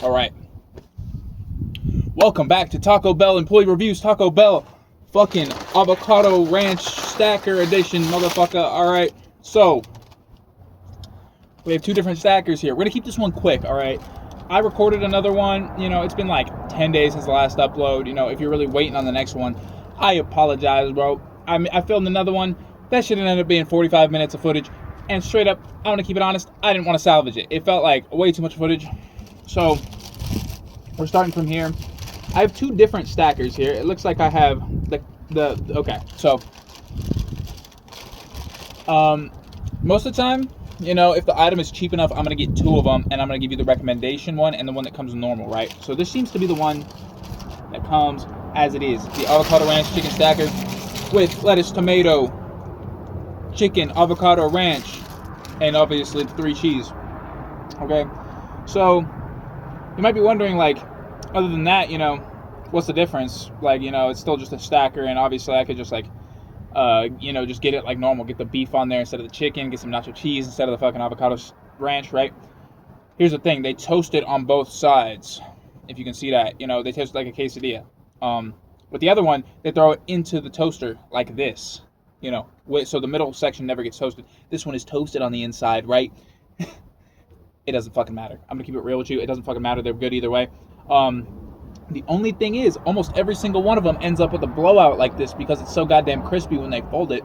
All right. Welcome back to Taco Bell Employee Reviews. Taco Bell fucking Avocado Ranch Stacker Edition, motherfucker. All right. So, we have two different stackers here. We're going to keep this one quick, all right? I recorded another one. You know, it's been like 10 days since the last upload. You know, if you're really waiting on the next one, I apologize, bro. I filmed another one. That should have ended up being 45 minutes of footage. And straight up, I want to keep it honest, I didn't want to salvage it. It felt like way too much footage. So, we're starting from here. I have two different stackers here. It looks like I have okay. So, most of the time, you know, if the item is cheap enough, I'm going to get two of them, and I'm going to give you the recommendation one and the one that comes normal, right? So this seems to be the one that comes as it is. The Avocado Ranch Chicken Stacker with lettuce, tomato, chicken, avocado ranch, and obviously the 3 cheese. Okay? So, you might be wondering, like, other than that, you know, what's the difference? Like, you know, it's still just a stacker, and obviously I could just, like, you know, just get it like normal. Get the beef on there instead of the chicken. Get some nacho cheese instead of the fucking avocado ranch, right? Here's the thing. They toast it on both sides. If you can see that. You know, they toast it like a quesadilla. With the other one, they throw it into the toaster like this. You know, so the middle section never gets toasted. This one is toasted on the inside, right? It doesn't fucking matter. I'm going to keep it real with you. It doesn't fucking matter. They're good either way. The only thing is, almost every single one of them ends up with a blowout like this because it's so goddamn crispy when they fold it.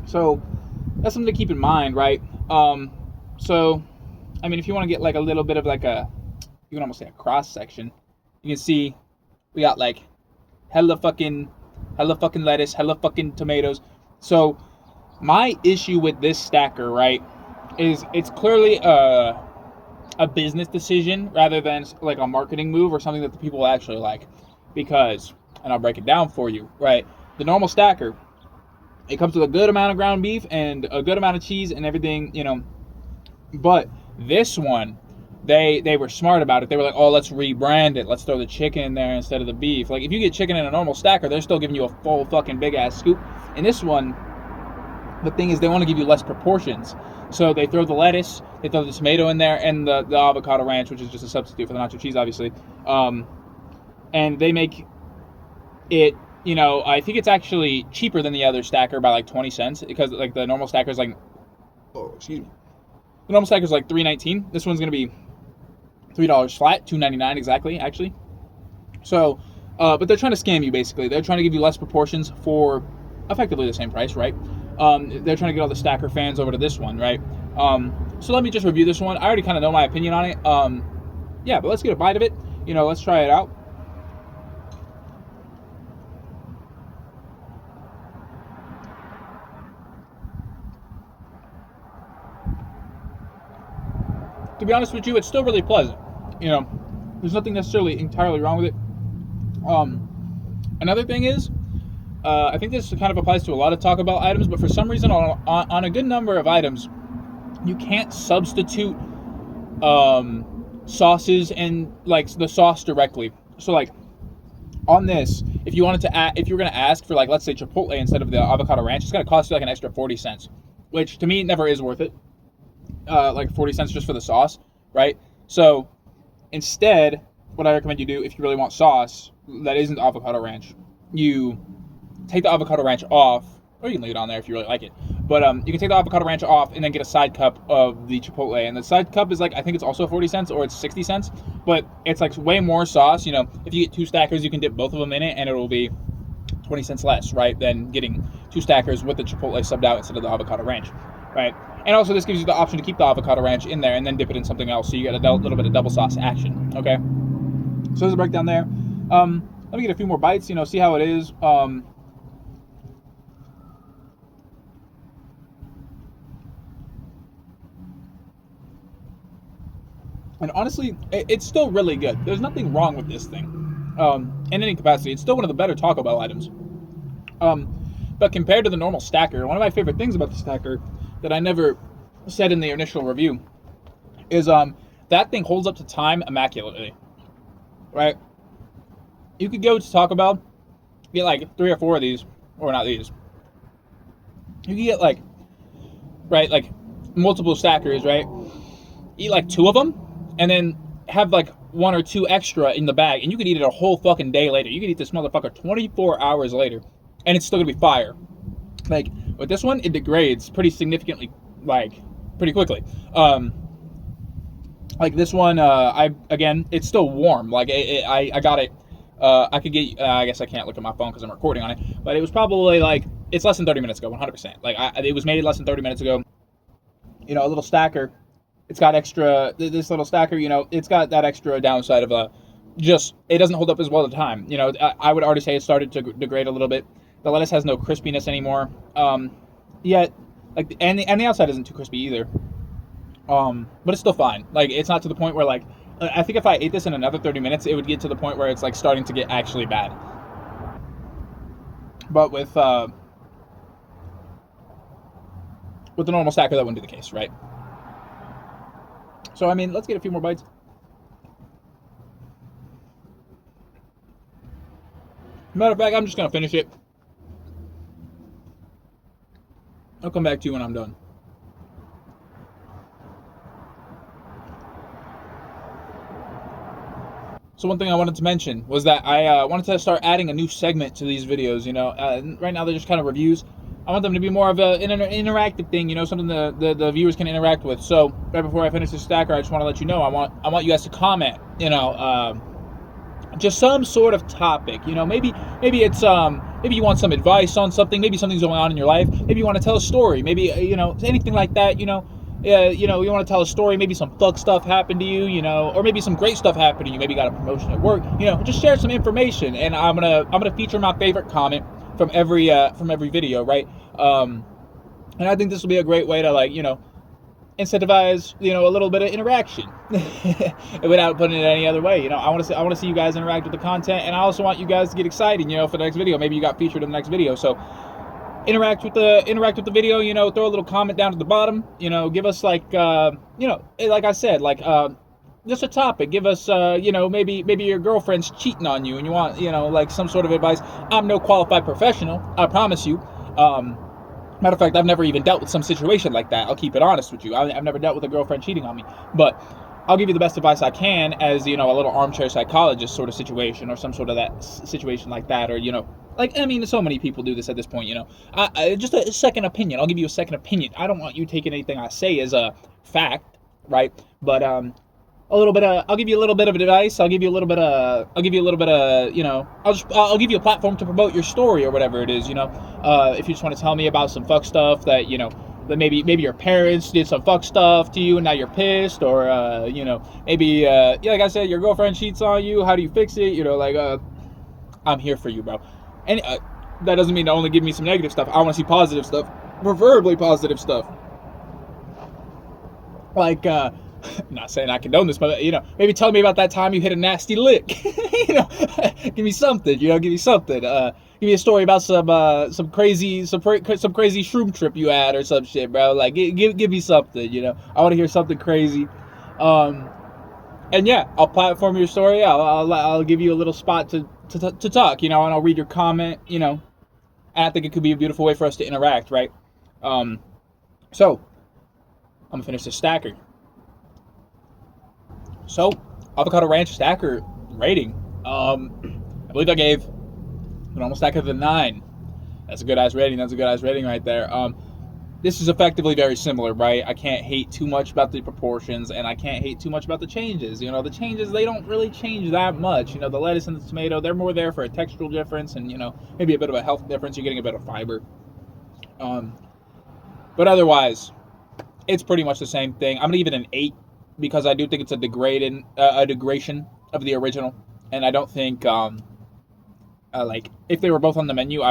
So that's something to keep in mind, right? So, I mean, if you want to get like a little bit of like you can almost say a cross section, you can see we got like hella fucking lettuce, hella fucking tomatoes. So my issue with this stacker, right, is it's clearly a business decision rather than like a marketing move or something that the people actually like. Because, and I'll break it down for you, right? The normal stacker, it comes with a good amount of ground beef and a good amount of cheese and everything, you know. But this one, they were smart about it. They were like, oh, let's rebrand it. Let's throw the chicken in there instead of the beef. Like, if you get chicken in a normal stacker, they're still giving you a full fucking big ass scoop. In this one, the thing is they want to give you less proportions. So they throw the lettuce, they throw the tomato in there, and the avocado ranch, which is just a substitute for the nacho cheese, obviously. And they make it, you know, I think it's actually cheaper than the other stacker by like 20 cents because like the normal stacker is like, the normal stacker is like $3.19. This one's going to be $3 flat, $2.99 exactly, actually. So, but they're trying to scam you basically. They're trying to give you less proportions for effectively the same price, right? They're trying to get all the stacker fans over to this one, right? So let me just review this one. I already kind of know my opinion on it. Yeah, but let's get a bite of it. You know, let's try it out. To be honest with you, it's still really pleasant. You know, there's nothing necessarily entirely wrong with it. Another thing is, I think this kind of applies to a lot of Taco Bell items, but for some reason on a good number of items, you can't substitute sauces and like the sauce directly. So like on this, if you wanted to if you were going to ask for like, let's say Chipotle instead of the avocado ranch, it's going to cost you like an extra 40 cents, which to me never is worth it. Like 40 cents just for the sauce, right? So instead, what I recommend you do if you really want sauce that isn't avocado ranch, you take the avocado ranch off, or you can leave it on there if you really like it. But you can take the avocado ranch off and then get a side cup of the Chipotle. And the side cup is like, I think it's also 40 cents or it's 60 cents. But it's like way more sauce. You know, if you get 2 stackers, you can dip both of them in it and it will be 20 cents less, right, than getting 2 stackers with the Chipotle subbed out instead of the avocado ranch, right? And also this gives you the option to keep the avocado ranch in there and then dip it in something else. So you get a little bit of double sauce action, okay? So there's a breakdown there. Let me get a few more bites, you know, see how it is. And honestly, it's still really good. There's nothing wrong with this thing. In any capacity. It's still one of the better Taco Bell items. But compared to the normal stacker, one of my favorite things about the stacker that I never said in the initial review is that thing holds up to time immaculately. Right? You could go to Taco Bell, get like 3 or 4 of these, or not these. You could get like multiple stackers, right? Eat like 2 of them, and then have like one or two extra in the bag, and you could eat it a whole fucking day later. You could eat this motherfucker 24 hours later, and it's still gonna be fire. Like with this one, it degrades pretty significantly, like pretty quickly. Like this one, again, it's still warm. Like I got it. I could get. I guess I can't look at my phone because I'm recording on it. But it was probably like it's less than 30 minutes ago, 100%. Like it was made less than 30 minutes ago. You know, a little stacker. It's got extra. This little stacker, you know, it's got that extra downside of just it doesn't hold up as well at the time. You know, I would already say it started to degrade a little bit. The lettuce has no crispiness anymore. Yet, like, and the outside isn't too crispy either. But it's still fine. Like, it's not to the point where, like, I think if I ate this in another 30 minutes, it would get to the point where it's, like, starting to get actually bad. But with the normal stacker, that wouldn't be the case, right? So, I mean, let's get a few more bites. Matter of fact, I'm just going to finish it. I'll come back to you when I'm done. So one thing I wanted to mention was that I wanted to start adding a new segment to these videos. You know, right now they're just kind of reviews. I want them to be more of an interactive thing. You know, something the viewers can interact with. So right before I finish this stacker, I just want to let you know I want you guys to comment. You know, just some sort of topic. You know, maybe it's maybe you want some advice on something. Maybe something's going on in your life. Maybe you want to tell a story. Maybe you know, anything like that. You know. You know, you want to tell a story, maybe some fuck stuff happened to you, you know, or maybe some great stuff happened to you, maybe you got a promotion at work, you know, just share some information, and I'm gonna feature my favorite comment from every video, right? And I think this will be a great way to, like, you know, incentivize, you know, a little bit of interaction without putting it any other way. You know, I want to see you guys interact with the content, and I also want you guys to get excited, you know, for the next video. Maybe you got featured in the next video, so interact with the video, you know, throw a little comment down at the bottom, you know, give us, like, you know, like I said, like, just a topic. Give us, you know, maybe your girlfriend's cheating on you and you want, you know, like, some sort of advice. I'm no qualified professional, I promise you. Matter of fact, I've never even dealt with some situation like that. I'll keep it honest with you. I've never dealt with a girlfriend cheating on me, but I'll give you the best advice I can as, you know, a little armchair psychologist sort of situation, or some sort of that situation like that, or, you know, like, I mean, so many people do this at this point, you know. Just a second opinion. I'll give you a second opinion. I don't want you taking anything I say as a fact, right? But a little bit of, I'll give you a little bit of advice. I'll give you a little bit of, you know, I'll give you a platform to promote your story or whatever it is, you know. If you just want to tell me about some fuck stuff that, you know, that maybe your parents did some fuck stuff to you and now you're pissed, or you know, maybe yeah, like I said, your girlfriend cheats on you. How do you fix it? You know, like, I'm here for you, bro. And that doesn't mean to only give me some negative stuff. I want to see positive stuff, preferably positive stuff. Like, I'm not saying I condone this, but, you know, maybe tell me about that time you hit a nasty lick. You know, give me something. You know, give me something. Give me a story about some crazy shroom trip you had or some shit, bro. Like, give me something. You know, I want to hear something crazy. And yeah, I'll platform your story. I'll give you a little spot to talk, you know, and I'll read your comment, you know, and I think it could be a beautiful way for us to interact, right? So, I'm gonna finish this stacker. So, Avocado Ranch stacker rating. I believe I gave the normal stacker the 9. That's a good ass rating. That's a good ass rating right there. This is effectively very similar, right? I can't hate too much about the proportions, and I can't hate too much about the changes. You know, the changes, they don't really change that much. You know, the lettuce and the tomato, they're more there for a textural difference and, you know, maybe a bit of a health difference. You're getting a bit of fiber. But otherwise, it's pretty much the same thing. I'm going to give it an 8 because I do think it's a degradation of the original. And I don't think, like, if they were both on the menu,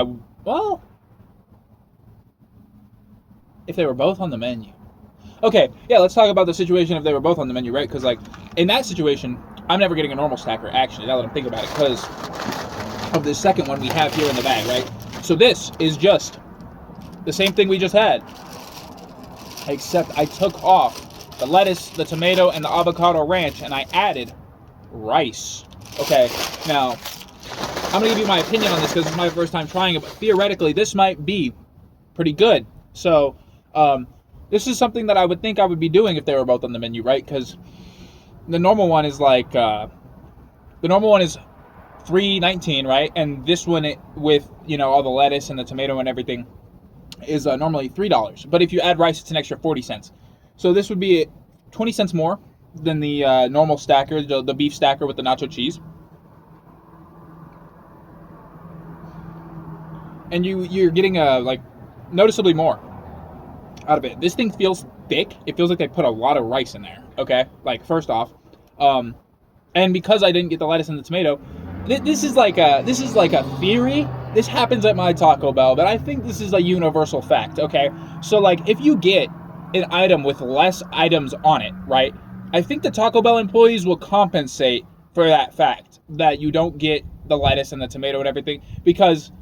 if they were both on the menu. Okay, yeah, let's talk about the situation if they were both on the menu, right? Because, like, in that situation, I'm never getting a normal stacker, actually, now that I'm thinking about it, because of this second one we have here in the bag, right? So this is just the same thing we just had, except I took off the lettuce, the tomato, and the avocado ranch, and I added rice. Okay, now, I'm going to give you my opinion on this because it's my first time trying it, but theoretically, this might be pretty good. So, this is something that I would think I would be doing if they were both on the menu, right? Because the normal one is like the normal one is $3.19, right? And this one with all the lettuce and the tomato and everything is normally $3. But if you add rice, it's an extra 40 cents. So this would be 20 cents more than the normal stacker, the beef stacker with the nacho cheese. And you're getting like noticeably more out of it. This thing feels thick. It feels like they put a lot of rice in there. Okay, like first off, and because I didn't get the lettuce and the tomato, this is like a theory. This happens at my Taco Bell, but I think this is a universal fact. Okay, so like if you get an item with less items on it, right? I think the Taco Bell employees will compensate for that fact that you don't get the lettuce and the tomato and everything, because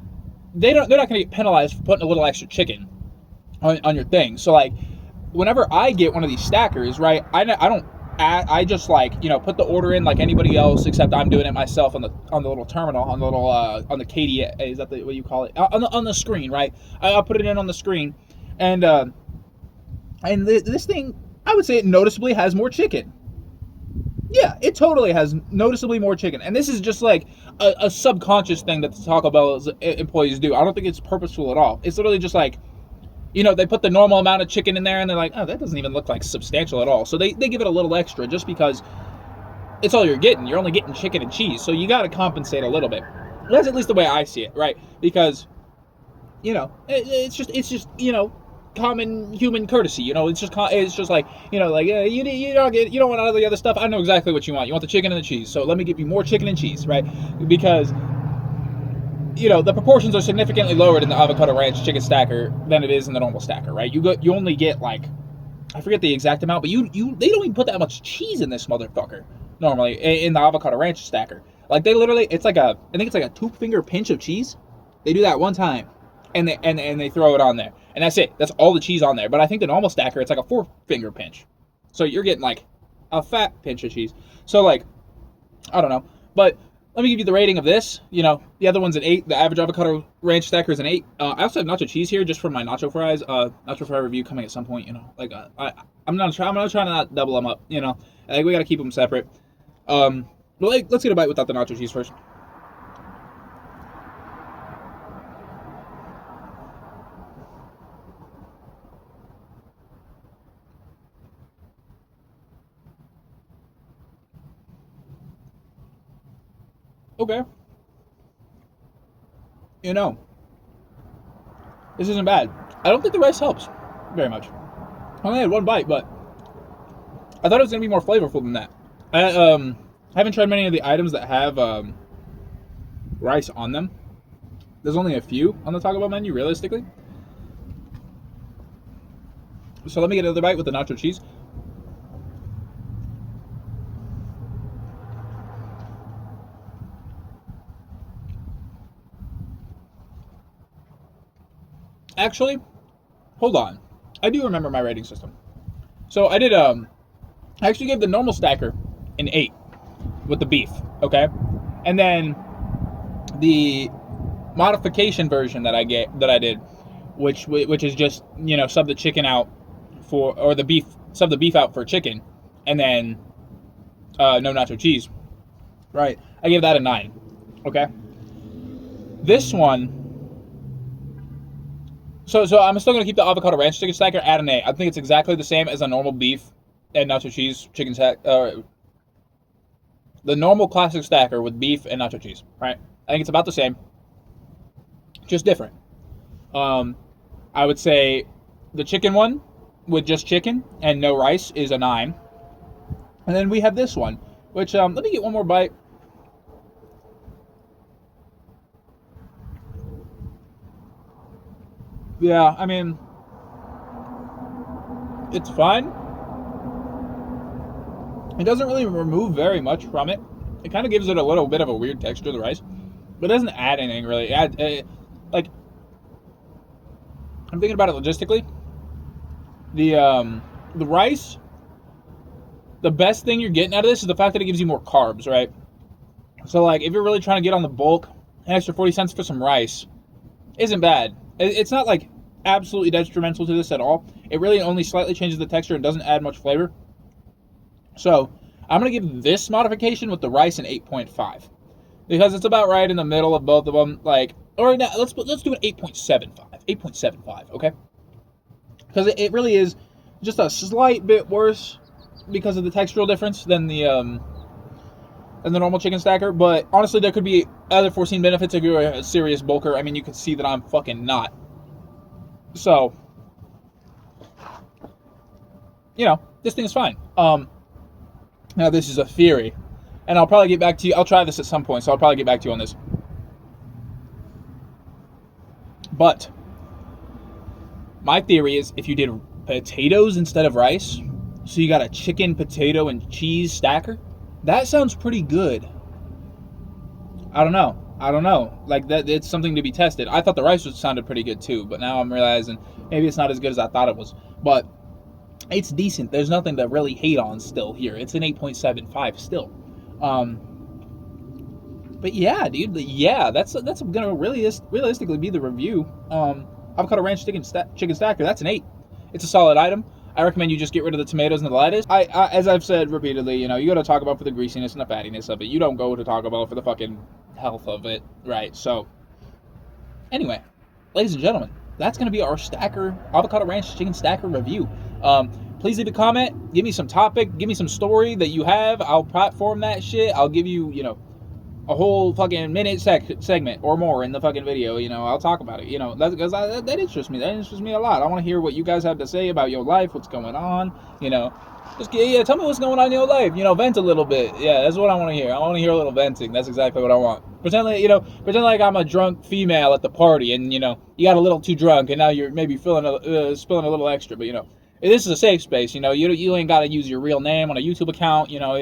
they're not going to get penalized for putting a little extra chicken on your thing. So like whenever I get one of these stackers, right, I just like put the order in like anybody else, except I'm doing it myself on the little terminal, on the little on the KD, is that what you call it, on the screen, right? I'll put it in on the screen, and this thing, I would say it noticeably has more chicken. Yeah, it totally has noticeably more chicken. And this is just like a subconscious thing that the Taco Bell employees do. I don't think it's purposeful at all. It's literally just like, they put the normal amount of chicken in there and they're like, oh, that doesn't even look like substantial at all. So they give it a little extra just because it's all you're getting. You're only getting chicken and cheese. So you got to compensate a little bit. That's at least the way I see it, right? Because, it's just common human courtesy. It's just like, like, yeah, you don't want all the other stuff. I know exactly what you want. You want the chicken and the cheese. So let me give you more chicken and cheese, right? Because the proportions are significantly lower in the avocado ranch chicken stacker than it is in the normal stacker, right? You only get like, I forget the exact amount, but they don't even put that much cheese in this motherfucker normally in the avocado ranch stacker. Like they literally, I think it's like a 2-finger pinch of cheese. They do that one time, and they throw it on there, and that's it. That's all the cheese on there. But I think the normal stacker, it's like a 4-finger pinch, so you're getting like a fat pinch of cheese. So like, I don't know, but let me give you the rating of this. The other one's an 8. The average avocado ranch stacker is an 8. I also have nacho cheese here just for my nacho fries. Nacho fry review coming at some point. Like I'm not trying to not double them up. Like we got to keep them separate. But like, let's get a bite without the nacho cheese first. Okay. This isn't bad. I don't think the rice helps very much. I only had one bite, but I thought it was going to be more flavorful than that. I haven't tried many of the items that have rice on them. There's only a few on the Taco Bell menu, realistically. So let me get another bite with the nacho cheese. Actually, hold on. I do remember my rating system. So I did, I actually gave the normal stacker an 8 with the beef, okay? And then the modification version that I did, which is just, sub the chicken out for, or the beef, sub the beef out for chicken, and then no nacho cheese, right? I gave that a 9, okay? This one, So I'm still going to keep the avocado ranch chicken stacker at an 8. I think it's exactly the same as a normal beef and nacho cheese chicken stack. The normal classic stacker with beef and nacho cheese, right? I think it's about the same, just different. I would say the chicken one with just chicken and no rice is a 9. And then we have this one, which, let me get one more bite. Yeah, I mean, it's fine. It doesn't really remove very much from it. It kind of gives it a little bit of a weird texture, the rice, but it doesn't add anything really. Like, I'm thinking about it logistically. The rice, the best thing you're getting out of this is the fact that it gives you more carbs, right? So like, if you're really trying to get on the bulk, an extra 40 cents for some rice isn't bad. It's not like absolutely detrimental to this at all. It really only slightly changes the texture and doesn't add much flavor. So I'm going to give this modification with the rice an 8.5 because it's about right in the middle of both of them. Like, or no, let's do an 8.75. 8.75, okay? Because it really is just a slight bit worse because of the textural difference than the normal chicken stacker. But honestly, there could be other foreseen benefits if you're a serious bulker. I mean, you can see that I'm fucking not. So, you know, this thing is fine. Now this is a theory, and I'll probably get back to you. I'll try this at some point, so I'll probably get back to you on this. But my theory is if you did potatoes instead of rice, so you got a chicken, potato, and cheese stacker, that sounds pretty good. I don't know. Like, that, it's something to be tested. I thought the rice sounded pretty good too, but now I'm realizing maybe it's not as good as I thought it was. But it's decent. There's nothing to really hate on still here. It's an 8.75 still. But yeah, dude. Yeah, that's gonna really realistically be the review. Avocado ranch chicken stacker. That's an 8. It's a solid item. I recommend you just get rid of the tomatoes and the lettuce. I as I've said repeatedly, you know, you go to Taco Bell for the greasiness and the fattiness of it. You don't go to Taco Bell for the fucking health of it, right? So, anyway, ladies and gentlemen, that's going to be our stacker, avocado ranch chicken stacker review. Please leave a comment. Give me some topic. Give me some story that you have. I'll platform that shit. I'll give you, you know, a whole fucking minute segment or more in the fucking video. You know, I'll talk about it. You know, because that interests me. That interests me a lot. I want to hear what you guys have to say about your life, what's going on. You know, just tell me what's going on in your life. You know, vent a little bit. Yeah, that's what I want to hear. I want to hear a little venting. That's exactly what I want. Pretend like I'm a drunk female at the party, and you know, you got a little too drunk, and now you're maybe spilling a little extra. But you know, this is a safe space. You know, you ain't got to use your real name on a YouTube account. You know,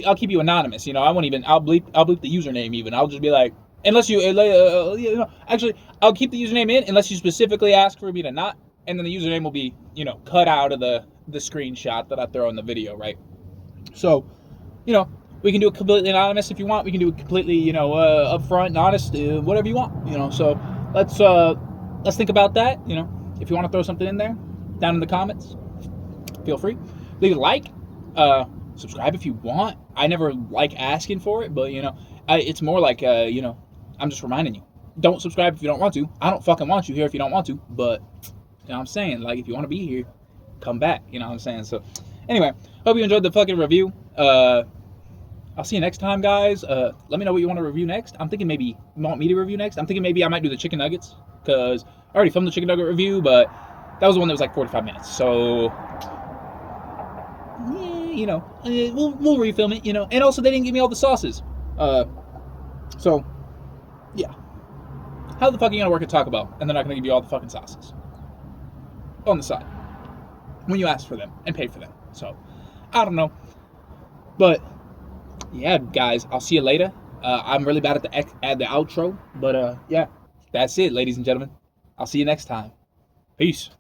I'll keep you anonymous. You know, I'll bleep the username even. I'll just be like, unless you know, actually, I'll keep the username in unless you specifically ask for me to not, and then the username will be, you know, cut out of the screenshot that I throw in the video, right? So, you know, we can do it completely anonymous if you want. We can do it completely, you know, upfront and honest, whatever you want. You know, so let's think about that. You know, if you want to throw something in there, down in the comments, feel free. Leave a like, subscribe if you want. I never like asking for it, but you know, it's more like you know, I'm just reminding you. Don't subscribe if you don't want to. I don't fucking want you here if you don't want to, but you know what I'm saying? Like, if you want to be here, come back. You know what I'm saying? So anyway, hope you enjoyed the fucking review. I'll see you next time, guys. Let me know what you want to review next. I'm thinking maybe you want me to review next. I'm thinking maybe I might do the chicken nuggets, because I already filmed the chicken nugget review, but that was the one that was like 45 minutes. So, yeah, you know, we'll refilm it, you know. And also, they didn't give me all the sauces. So, yeah. How the fuck are you going to work at Taco Bell and they're not going to give you all the fucking sauces on the side when you ask for them and pay for them? So, I don't know. But, yeah, guys, I'll see you later. I'm really bad at the outro. But, yeah, that's it, ladies and gentlemen. I'll see you next time. Peace.